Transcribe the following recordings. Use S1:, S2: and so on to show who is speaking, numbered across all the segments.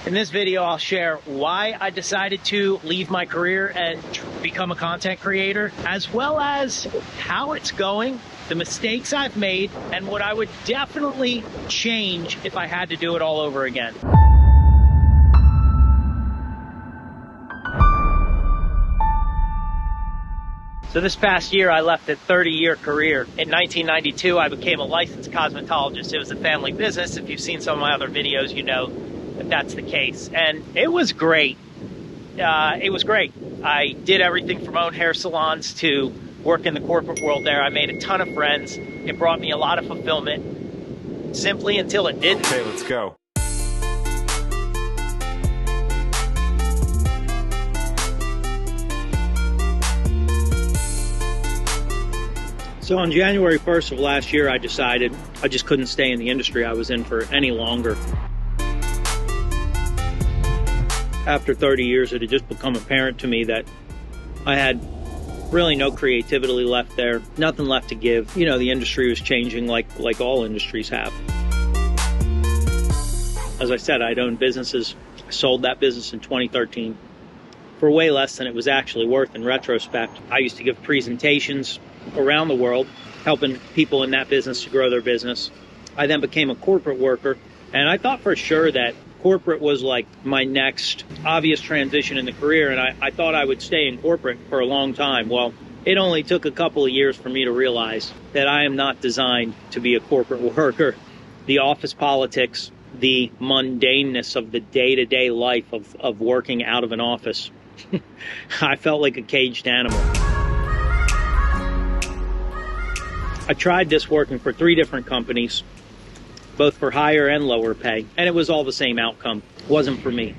S1: In this video, I'll share why I decided to leave my career and become a content creator, as well as how it's going, the mistakes I've made, and what I would definitely change if I had to do it all over again. So this past year, I left a 30-year career. In 1992, I became a licensed cosmetologist. It was a family business. If you've seen some of my other videos, you know that that's the case. And it was great. It was great. I did everything from own hair salons to work in the corporate world there. I made a ton of friends. It brought me a lot of fulfillment, simply until it didn't.
S2: Okay, let's go.
S1: So on January 1st of last year, I decided I just couldn't stay in the industry I was in for any longer. After 30 years, it had just become apparent to me that I had really no creativity left there, nothing left to give. You know, the industry was changing like all industries have. As I said, I'd owned businesses. I sold that business in 2013 for way less than it was actually worth in retrospect. I used to give presentations around the world, helping people in that business to grow their business. I then became a corporate worker, and I thought for sure that corporate was like my next obvious transition in the career, and I thought I would stay in corporate for a long time. Well, it only took a couple of years for me to realize that I am not designed to be a corporate worker. The office politics, the mundaneness of the day-to-day life of working out of an office, I felt like a caged animal. I tried this working for 3 different companies, both for higher and lower pay, and it was all the same outcome. It wasn't for me.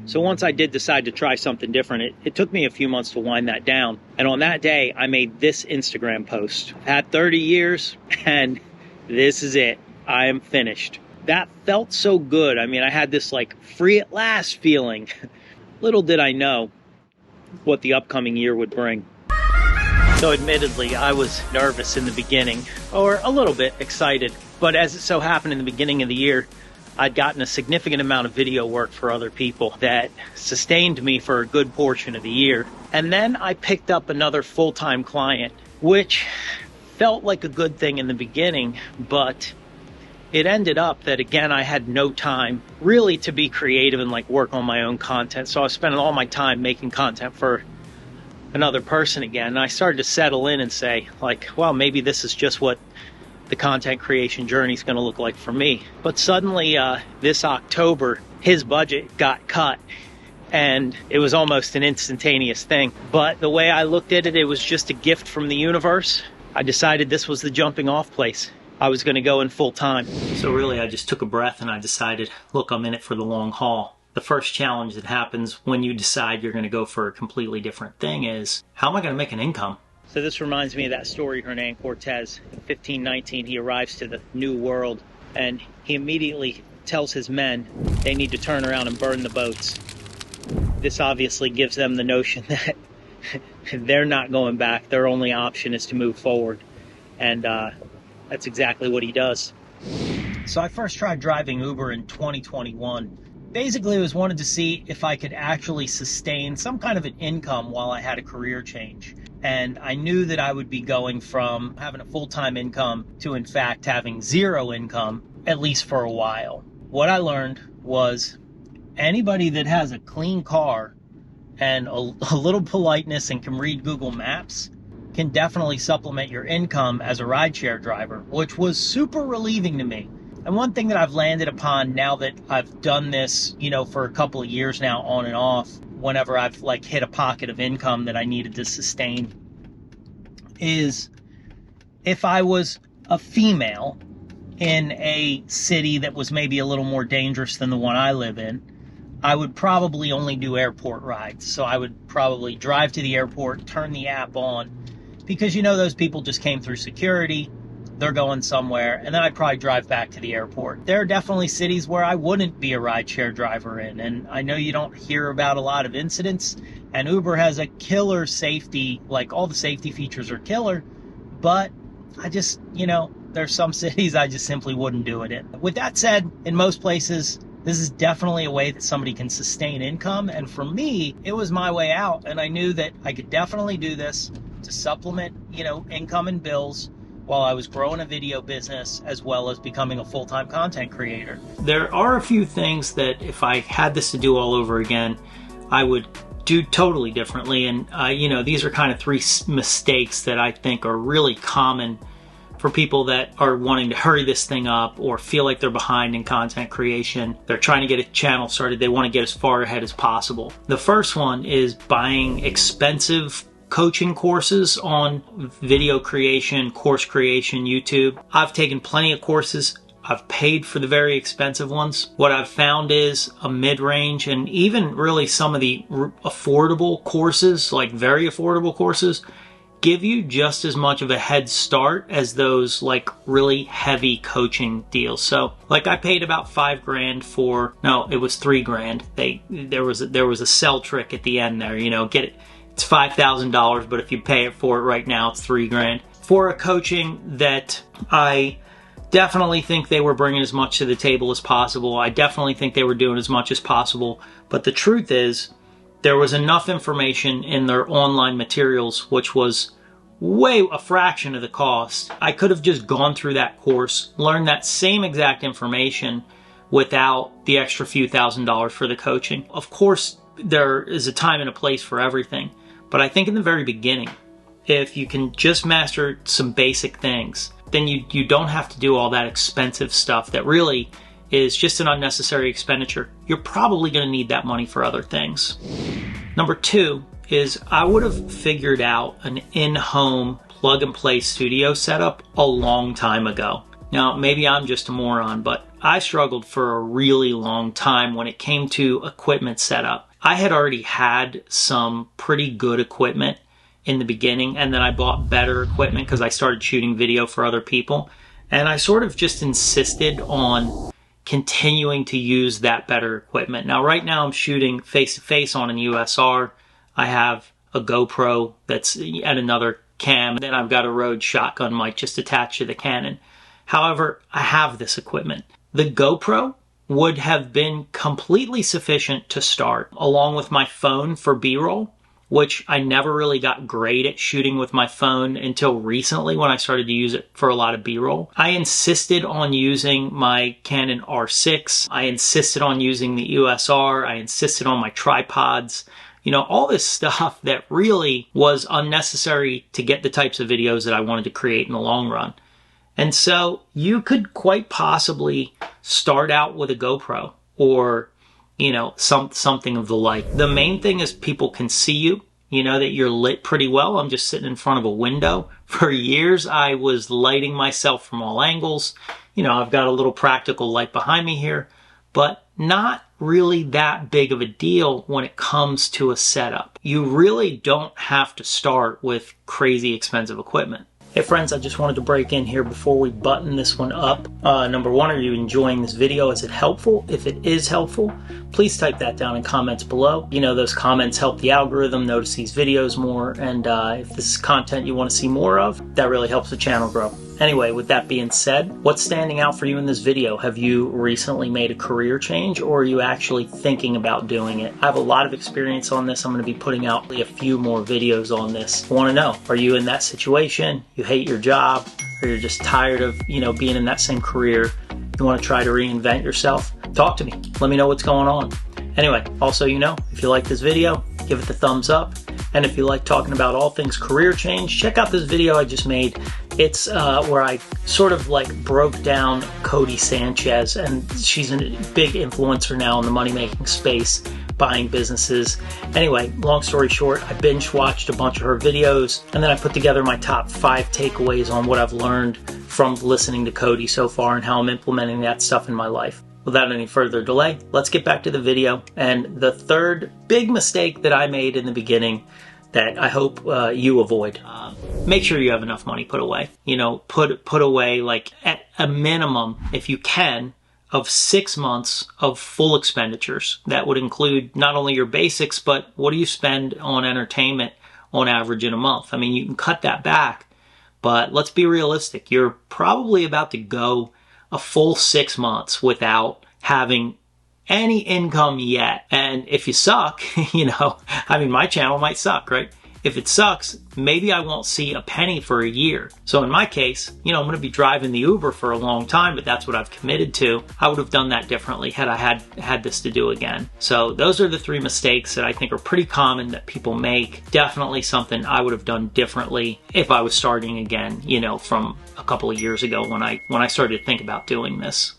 S1: So once I did decide to try something different, it took me a few months to wind that down. And on that day, I made this Instagram post. I've had 30 years, and this is it. I am finished. That felt so good. I mean, I had this like free at last feeling. Little did I know what the upcoming year would bring. So admittedly, I was nervous in the beginning, or a little bit excited. But as it so happened in the beginning of the year, I'd gotten a significant amount of video work for other people that sustained me for a good portion of the year. And then I picked up another full-time client, which felt like a good thing in the beginning, but it ended up that, again, I had no time really to be creative and like work on my own content. So I was spending all my time making content for another person again. And I started to settle in and say, like, well, maybe this is just what the content creation journey is going to look like for me. But suddenly this October, his budget got cut, and it was almost an instantaneous thing. But the way I looked at it, it was just a gift from the universe. I decided this was the jumping off place. I was going to go in full time. So really, I just took a breath and I decided, look, I'm in it for the long haul. The first challenge that happens when you decide you're going to go for a completely different thing is, how am I going to make an income? So this reminds me of that story, Hernan Cortez. In 1519, he arrives to the New World, and he immediately tells his men they need to turn around and burn the boats. This obviously gives them the notion that they're not going back. Their only option is to move forward. And that's exactly what he does. So I first tried driving Uber in 2021. Basically, I was wanted to see if I could actually sustain some kind of an income while I had a career change. And I knew that I would be going from having a full-time income to, in fact, having zero income, at least for a while. What I learned was anybody that has a clean car and a little politeness and can read Google Maps can definitely supplement your income as a rideshare driver, which was super relieving to me. And one thing that I've landed upon now that I've done this, you know, for a couple of years now on and off, whenever I've like hit a pocket of income that I needed to sustain, is if I was a female in a city that was maybe a little more dangerous than the one I live in, I would probably only do airport rides. So I would probably drive to the airport, turn the app on, because you know those people just came through security, they're going somewhere, and then I'd probably drive back to the airport. There are definitely cities where I wouldn't be a rideshare driver in, and I know you don't hear about a lot of incidents, and Uber has a killer safety, like all the safety features are killer, but I just, you know, there's some cities I just simply wouldn't do it in. With that said, in most places, This is definitely a way that somebody can sustain income. And for me, it was my way out. And I knew that I could definitely do this to supplement, income and bills while I was growing a video business as well as becoming a full-time content creator. There are a few things that if I had this to do all over again, I would do totally differently. And, these are kind of 3 mistakes that I think are really common for people that are wanting to hurry this thing up or feel like they're behind in content creation. They're trying to get a channel started. They want to get as far ahead as possible. The first one is buying expensive coaching courses on video creation, course creation, YouTube. I've taken plenty of courses. I've paid for the very expensive ones. What I've found is a mid-range and even really some of the affordable courses, like very affordable courses, give you just as much of a head start as those like really heavy coaching deals. So like I paid about $5,000 for, no, it was $3,000. There was a sell trick at the end there, get it. It's $5,000, but if you pay it for it right now, it's $3,000 for a coaching that I definitely think they were bringing as much to the table as possible. I definitely think they were doing as much as possible. But the truth is, there was enough information in their online materials, which was way a fraction of the cost. I could have just gone through that course, learned that same exact information without the extra few $1,000s for the coaching. Of course, there is a time and a place for everything, but I think in the very beginning, if you can just master some basic things, then you don't have to do all that expensive stuff that really is just an unnecessary expenditure. You're probably going to need that money for other things. Number 2 is I would have figured out an in-home plug-and-play studio setup a long time ago. Now, maybe I'm just a moron, but I struggled for a really long time when it came to equipment setup. I had already had some pretty good equipment in the beginning, and then I bought better equipment because I started shooting video for other people. And I sort of just insisted on continuing to use that better equipment. Now, right now I'm shooting face-to-face on an USR. I have a GoPro that's at another cam. Then I've got a Rode shotgun mic just attached to the Canon. However, I have this equipment. The GoPro would have been completely sufficient to start, along with my phone for B-roll, which I never really got great at shooting with my phone until recently when I started to use it for a lot of B-roll. I insisted on using my Canon R6. I insisted on using the USR. I insisted on my tripods. All this stuff that really was unnecessary to get the types of videos that I wanted to create in the long run. And so you could quite possibly start out with a GoPro or something of the like. The main thing is people can see you, that you're lit pretty well. I'm just sitting in front of a window. For years, I was lighting myself from all angles. I've got a little practical light behind me here, but not really that big of a deal when it comes to a setup. You really don't have to start with crazy expensive equipment. Hey friends, I just wanted to break in here before we button this one up. Number 1, are you enjoying this video? Is it helpful? If it is helpful, please type that down in comments below. Those comments help the algorithm notice these videos more, and if this is content you want to see more of, that really helps the channel grow. Anyway, with that being said, what's standing out for you in this video? Have you recently made a career change, or are you actually thinking about doing it? I have a lot of experience on this. I'm going to be putting out a few more videos on this. I want to know, are you in that situation? You hate your job, or you're just tired of, being in that same career? You want to try to reinvent yourself? Talk to me. Let me know what's going on. Anyway, also, if you like this video, give it the thumbs up. And if you like talking about all things career change, check out this video I just made. It's where I sort of broke down Cody Sanchez, and she's a big influencer now in the money-making space, buying businesses. Anyway, long story short, I binge watched a bunch of her videos, and then I put together my top 5 takeaways on what I've learned from listening to Cody so far and how I'm implementing that stuff in my life. Without any further delay, let's get back to the video. And the third big mistake that I made in the beginning that I hope you avoid. Make sure you have enough money put away. Put away at a minimum, if you can, of 6 months of full expenditures. That would include not only your basics, but what do you spend on entertainment on average in a month? I mean, you can cut that back, but let's be realistic. You're probably about to go a full 6 months without having any income yet. And if you suck, I mean, my channel might suck, right? If it sucks, maybe I won't see a penny for a year. So in my case, I'm going to be driving the Uber for a long time, but that's what I've committed to. I would have done that differently had I had this to do again. So those are the 3 mistakes that I think are pretty common that people make. Definitely something I would have done differently if I was starting again, from a couple of years ago when I started to think about doing this.